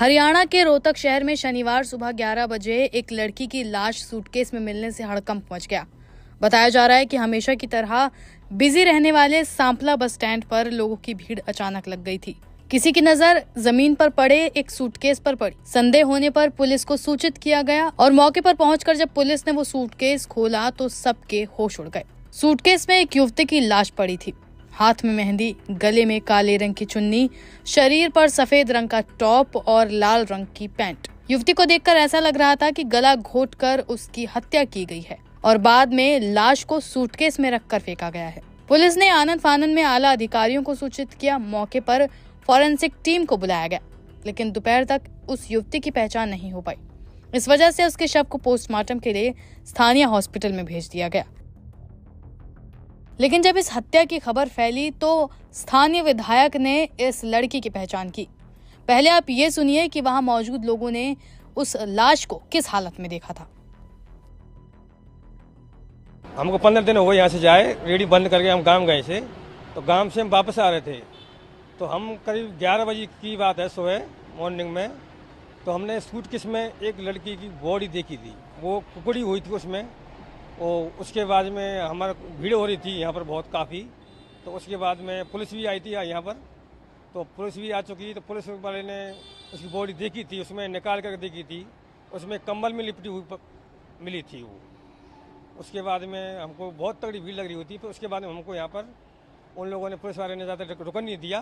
हरियाणा के रोहतक शहर में शनिवार सुबह 11 बजे एक लड़की की लाश सूटकेस में मिलने से हड़कंप मच गया। बताया जा रहा है कि हमेशा की तरह बिजी रहने वाले सांपला बस स्टैंड पर लोगों की भीड़ अचानक लग गई थी। किसी की नजर जमीन पर पड़े एक सूटकेस पर पड़ी। संदेह होने पर पुलिस को सूचित किया गया और मौके पर पहुंचकर जब पुलिस ने वो सूटकेस खोला तो सबके होश उड़ गए। सूटकेस में एक युवती की लाश पड़ी थी। हाथ में मेहंदी, गले में काले रंग की चुन्नी, शरीर पर सफेद रंग का टॉप और लाल रंग की पैंट। युवती को देखकर ऐसा लग रहा था कि गला घोंटकर उसकी हत्या की गई है और बाद में लाश को सूटकेस में रखकर फेंका गया है। पुलिस ने आनन फानन में आला अधिकारियों को सूचित किया। मौके पर फॉरेंसिक टीम को बुलाया गया, लेकिन दोपहर तक उस युवती की पहचान नहीं हो पाई। इस वजह से उसके शव को पोस्टमार्टम के लिए स्थानीय हॉस्पिटल में भेज दिया गया। लेकिन जब इस हत्या की खबर फैली तो स्थानीय विधायक ने इस लड़की की पहचान की। पहले आप ये सुनिए कि वहां मौजूद लोगों ने उस लाश को किस हालत में देखा था। हमको 15 दिन हो गए यहाँ से जाए, रेडी बंद करके हम गांव गए थे। तो गांव से हम वापस आ रहे थे, तो हम करीब 11 बजे की बात है सुबह मॉर्निंग में। तो हमने सूटकेस में एक लड़की की बॉडी देखी थी, वो कुकड़ी हुई थी उसमें। और उसके बाद में हमारा भीड़ हो रही थी यहाँ पर बहुत काफ़ी। तो उसके बाद में पुलिस भी आई थी यहाँ पर, तो पुलिस भी आ चुकी। तो पुलिस वाले ने उसकी बॉडी देखी थी, उसमें निकाल कर देखी थी, उसमें कंबल में लिपटी हुई मिली थी वो। उसके बाद में हमको बहुत तगड़ी भीड़ लग रही होती। फिर उसके बाद में हमको यहाँ पर उन लोगों ने, पुलिस वाले ने ज़्यादा रुकन नहीं दिया,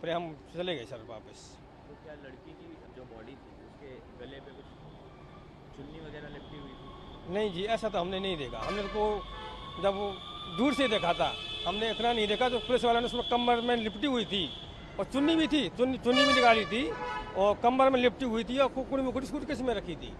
फिर हम चले गए सर वापस। तो क्या लड़की की जो बॉडी थी उसके गले पे कुछ चुन्नी वगैरह लिपटी हुई थी? नहीं जी, ऐसा तो हमने नहीं देखा। हमने तो जब दूर से देखा था, हमने इतना नहीं देखा। तो पुलिस वालों ने उसमें कमर में लिपटी हुई थी और चुन्नी भी थी, चुन्नी भी निकाली थी और कमर में लिपटी हुई थी और कुकड़ी में सूटकेस में रखी थी।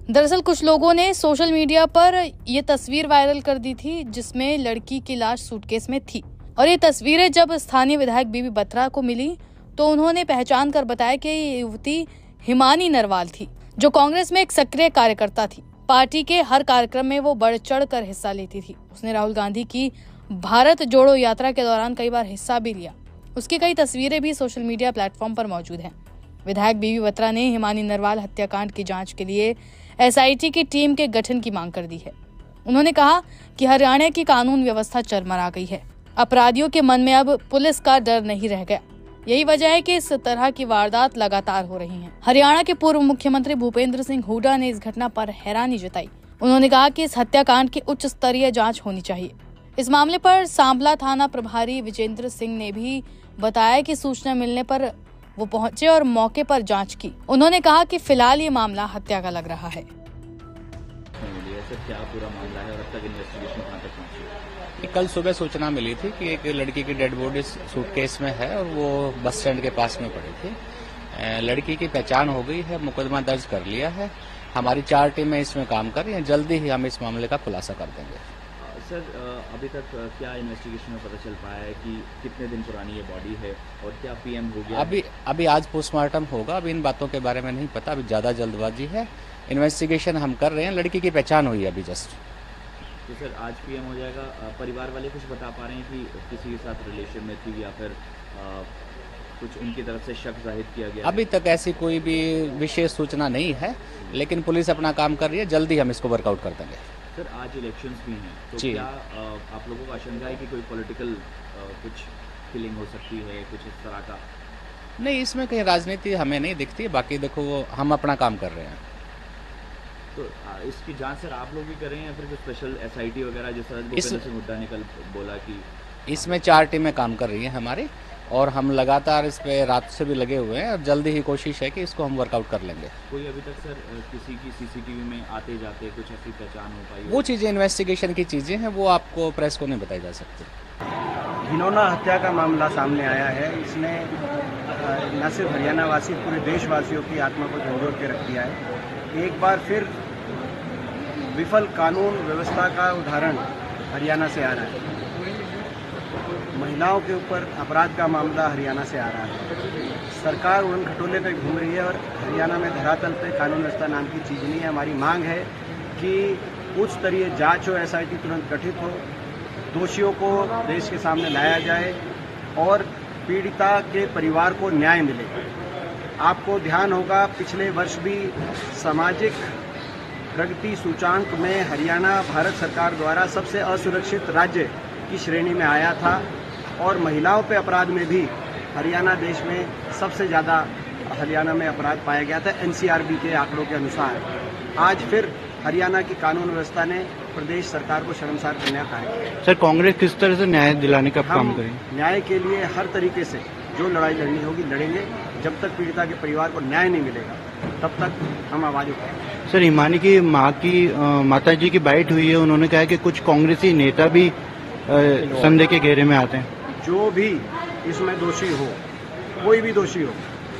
दरअसल कुछ लोगों ने सोशल मीडिया पर ये तस्वीर वायरल कर दी थी जिसमें लड़की की लाश सूटकेस में थी। और ये तस्वीरें जब स्थानीय विधायक बीबी बत्रा को मिली तो उन्होंने पहचान कर बताया कि ये युवती हिमानी नरवाल थी, जो कांग्रेस में एक सक्रिय कार्यकर्ता थी। पार्टी के हर कार्यक्रम में वो बढ़ चढ़ कर हिस्सा लेती थी। उसने राहुल गांधी की भारत जोड़ो यात्रा के दौरान कई बार हिस्सा भी लिया। उसकी कई तस्वीरें भी सोशल मीडिया प्लेटफॉर्म पर मौजूद हैं। विधायक बीबी बत्रा ने हिमानी नरवाल हत्याकांड की जांच के लिए SIT की टीम के गठन की मांग कर दी है। उन्होंने कहा कि हरियाणा की कानून व्यवस्था चरमरा गई है। अपराधियों के मन में अब पुलिस का डर नहीं रह गया। यही वजह है कि इस तरह की वारदात लगातार हो रही हैं। हरियाणा के पूर्व मुख्यमंत्री भूपेंद्र सिंह हुड्डा ने इस घटना पर हैरानी जताई। उन्होंने कहा कि इस हत्याकांड की उच्च स्तरीय जांच होनी चाहिए। इस मामले पर सांपला थाना प्रभारी विजेंद्र सिंह ने भी बताया कि सूचना मिलने पर वो पहुंचे और मौके पर जांच की। उन्होंने कहा कि फिलहाल ये मामला हत्या का लग रहा है। क्या पूरा मामला है और अब तक इन्वेस्टिगेशन कहां तक पहुंची? कल सुबह सूचना मिली थी कि एक लड़की की डेड बॉडी सूटकेस में है और वो बस स्टैंड के पास में पड़ी थी। लड़की की पहचान हो गई है, मुकदमा दर्ज कर लिया है। हमारी 4 टीमें इसमें काम कर रही हैं। जल्दी ही हम इस मामले का खुलासा कर देंगे। सर, अभी तक क्या इन्वेस्टिगेशन में पता चल पाया है कि कितने दिन पुरानी ये बॉडी है और क्या PM हो गया? अभी आज पोस्टमार्टम होगा। अभी इन बातों के बारे में नहीं पता, अभी ज्यादा जल्दबाजी है। इन्वेस्टिगेशन हम कर रहे हैं। लड़की की पहचान हुई है अभी जस्ट। तो सर आज PM हो जाएगा। परिवार वाले कुछ बता पा रहे हैं कि किसी के साथ रिलेशन में थी या फिर कुछ उनकी तरफ से शक जाहिर किया गया? अभी तक ऐसी कोई भी विशेष सूचना नहीं है, लेकिन पुलिस अपना काम कर रही है। जल्दी हम इसको वर्कआउट कर देंगे। सर आज इलेक्शंस भी हैं, तो जी। क्या आप लोगों को आशंका है कि कोई पॉलिटिकल कुछ किलिंग हो सकती है, कुछ इस तरह का? नहीं, इसमें कहीं राजनीति हमें नहीं दिखती। बाकी देखो, हम अपना काम कर रहे हैं। तो इसकी जांच सर आप लोग भी कर रहे हैं या फिर जो स्पेशल SIT वगैरह जैसा भूपेंद्र सिंह हुड्डा ने कल बोला कि इसमें 4 टीमें काम कर रही हैं हमारी, और हम लगातार इस पे रात से भी लगे हुए हैं और जल्दी ही कोशिश है कि इसको हम वर्कआउट कर लेंगे। कोई अभी तक सर किसी की CCTV में आते जाते कुछ ऐसी पहचान हो पाई? वो चीज़ें इन्वेस्टिगेशन की चीज़ें हैं, वो आपको प्रेस को नहीं बताई जा सकती। घिनौना हत्या का मामला सामने आया है। इसने न सिर्फ हरियाणा वासी, पूरे देशवासियों की आत्मा को झंझोड़ के रख दिया है। एक बार फिर विफल कानून व्यवस्था का उदाहरण हरियाणा से आ रहा है। महिलाओं के ऊपर अपराध का मामला हरियाणा से आ रहा है। सरकार उड़न खटोले पे घूम रही है और हरियाणा में धरातल पे कानून व्यवस्था नाम की चीज़ नहीं है। हमारी मांग है कि उच्च स्तरीय जांच हो, SIT तुरंत गठित हो, दोषियों को देश के सामने लाया जाए और पीड़िता के परिवार को न्याय मिले। आपको ध्यान होगा पिछले वर्ष भी सामाजिक प्रगति सूचांक में हरियाणा भारत सरकार द्वारा सबसे असुरक्षित राज्य की श्रेणी में आया था और महिलाओं पे अपराध में भी हरियाणा देश में सबसे ज़्यादा हरियाणा में अपराध पाया गया था एनसीआरबी के आंकड़ों के अनुसार। आज फिर हरियाणा की कानून व्यवस्था ने प्रदेश सरकार को शर्मसार करने का कार्य किया। सर, कांग्रेस किस तरह से न्याय दिलाने का काम करें? न्याय के लिए हर तरीके से जो लड़ाई लड़नी होगी लड़ेंगे। जब तक पीड़िता के परिवार को न्याय नहीं मिलेगा तब तक हम आवाज उठाएंगे। सर, हिमानी की माता जी की बाइट हुई है, उन्होंने कहा कि कुछ कांग्रेसी नेता भी संदेह के घेरे में आते हैं। जो भी इसमें दोषी हो, कोई भी दोषी हो,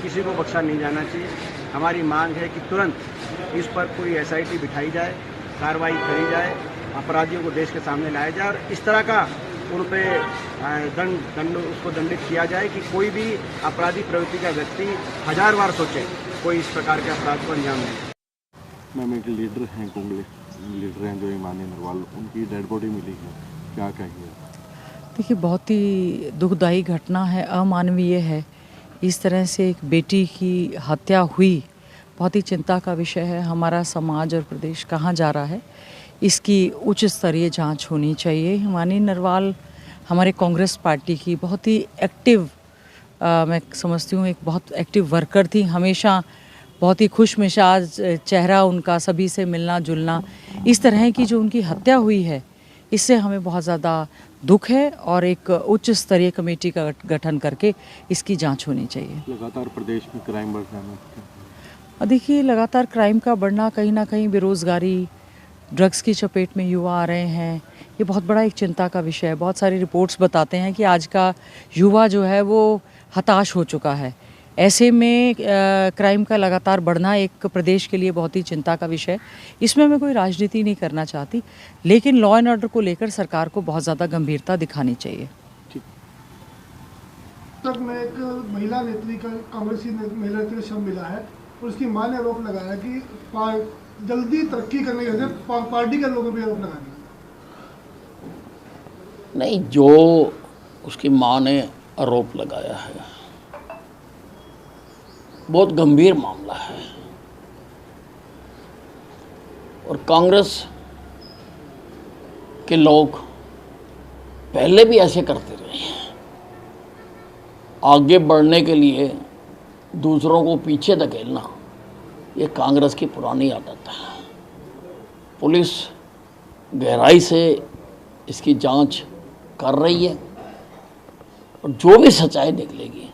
किसी को बख्शा नहीं जाना चाहिए। हमारी मांग है कि तुरंत इस पर कोई एसआईटी बिठाई जाए, कार्रवाई करी जाए, अपराधियों को देश के सामने लाया जाए और इस तरह का उन पे उसको दंडित किया जाए कि कोई भी अपराधी प्रवृत्ति का व्यक्ति 1000 बार सोचे कोई इस प्रकार के अपराध को अंजाम नहीं। मैम, एक लीडर हैं, कांग्रेस लीडर हैं जो हिमानी नरवाल, उनकी डेड बॉडी मिली है, क्या कहेंगे? देखिए, बहुत ही दुखदायी घटना है, अमानवीय है। इस तरह से एक बेटी की हत्या हुई, बहुत ही चिंता का विषय है। हमारा समाज और प्रदेश कहाँ जा रहा है, इसकी उच्च स्तरीय जांच होनी चाहिए। हिमानी नरवाल हमारे कांग्रेस पार्टी की बहुत ही एक्टिव, मैं समझती हूँ एक बहुत एक्टिव वर्कर थी। हमेशा बहुत ही खुश मिजाज चेहरा उनका, सभी से मिलना जुलना। इस तरह की जो उनकी हत्या हुई है, इससे हमें बहुत ज़्यादा दुख है और एक उच्च स्तरीय कमेटी का गठन करके इसकी जांच होनी चाहिए। लगातार प्रदेश में क्राइम बढ़ रहा है। देखिए, लगातार क्राइम का बढ़ना, कहीं ना कहीं बेरोज़गारी, ड्रग्स की चपेट में युवा आ रहे हैं, ये बहुत बड़ा एक चिंता का विषय है। बहुत सारी रिपोर्ट्स बताते हैं कि आज का युवा जो है वो हताश हो चुका है। ऐसे में क्राइम का लगातार बढ़ना एक प्रदेश के लिए बहुत ही चिंता का विषय है। इसमें मैं कोई राजनीति नहीं करना चाहती, लेकिन लॉ एंड ऑर्डर को लेकर सरकार को बहुत ज़्यादा गंभीरता दिखानी चाहिए। तक में एक महिला नेत्री का, कांग्रेसी महिला नेत्री का शव मिला है और उसकी मां ने आरोप लगाया कि जल्दी तरक्की करने के लिए पार्टी के लोगों पर आरोप लगा दिया। नहीं, जो उसकी मां ने आरोप लगाया है बहुत गंभीर मामला है और कांग्रेस के लोग पहले भी ऐसे करते रहे हैं। आगे बढ़ने के लिए दूसरों को पीछे धकेलना, ये कांग्रेस की पुरानी आदत है। पुलिस गहराई से इसकी जांच कर रही है और जो भी सच्चाई निकलेगी